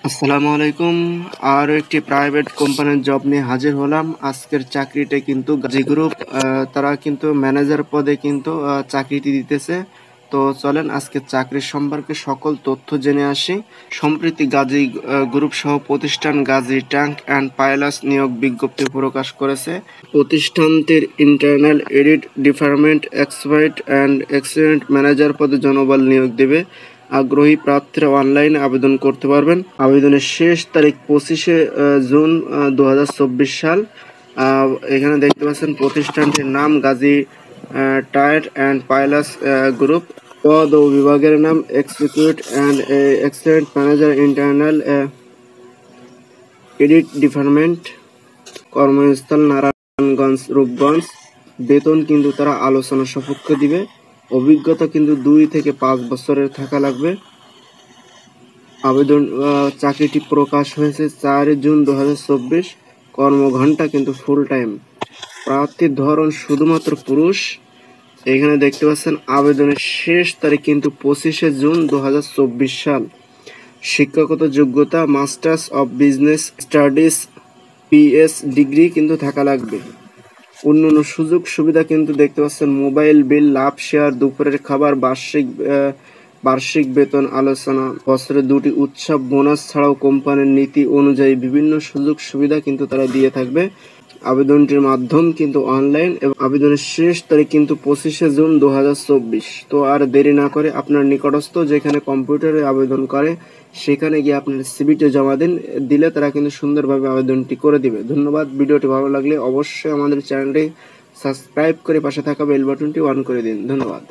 আসসালামু আলাইকুম। আরও একটি প্রাইভেট কোম্পানির জব নিয়ে হাজির হলাম। আজকের চাকরিটা কিন্তু গাজী গ্রুপ তারা কিন্তু ম্যানেজার পদে কিন্তু চাকরিটি দিতেছে। তো চলেন আজকে চাকরির সম্পর্কে সকল তথ্য জেনে আসি। সম্প্রতি গাজী গ্রুপ সহ প্রতিষ্ঠান গাজী ট্যাঙ্ক অ্যান্ড পাইলাস নিয়োগ বিজ্ঞপ্তি প্রকাশ করেছে। প্রতিষ্ঠানটির internal edit department expert and excellent manager পদে জনবল নিয়োগ দেবে। আগ্রহী প্রার্থীরা অনলাইনে আবেদন করতে পারবেন। আবেদনের শেষ তারিখ 25শে জুন 2024 সাল। এখানে দেখতে পাচ্ছেন প্রতিষ্ঠানটির নাম গাজী টায়ার অ্যান্ড পাইলাস গ্রুপ। পদ ও বিভাগের নাম executive and excellent manager internal edit department. কর্মস্থল নারায়ণগঞ্জ রূপগঞ্জ। বেতন কিন্তু তারা আলোচনা সাপেক্ষে দিবে। অভিজ্ঞতা কিন্তু 2 থেকে 5 বছরের থাকা লাগবে। আবেদন চাকরিটি প্রকাশ হয়েছে 4 জুন 2024। কর্মঘণ্টা কিন্তু ফুল টাইম। প্রার্থীর ধরন শুধুমাত্র পুরুষ। এখানে দেখতে পাচ্ছেন আবেদনের শেষ তারিখ কিন্তু 25শে জুন 2024 সাল। শিক্ষাগত যোগ্যতা masters of business studies PS degree কিন্তু থাকা লাগবে। অন্যান্য সুযোগ সুবিধা কিন্তু দেখতে পাচ্ছেন মোবাইল বিল, লাভ শেয়ার, দুপুরের খাবার, বার্ষিক বেতন আলোচনা, বছরে 2টি উৎসব, বোনাস ছাড়াও কোম্পানির নীতি অনুযায়ী বিভিন্ন সুযোগ সুবিধা কিন্তু তারা দিয়ে থাকবে। আবেদনটির মাধ্যম কিন্তু অনলাইন এবং আবেদনের শেষ তারিখ কিন্তু 25শে জুন 2024। তো আর দেরি না করে আপনার নিকটস্থ যেখানে কম্পিউটারে আবেদন করে সেখানে গিয়ে আপনার সিভিটি জমা দিলে তারা কিন্তু সুন্দরভাবে আবেদনটি করে দিবে। ধন্যবাদ। ভিডিওটি ভালো লাগলে অবশ্যই আমাদের চ্যানেলটি সাবস্ক্রাইব করে পাশে থাকা বেল বাটনটি অন করে দিন। ধন্যবাদ।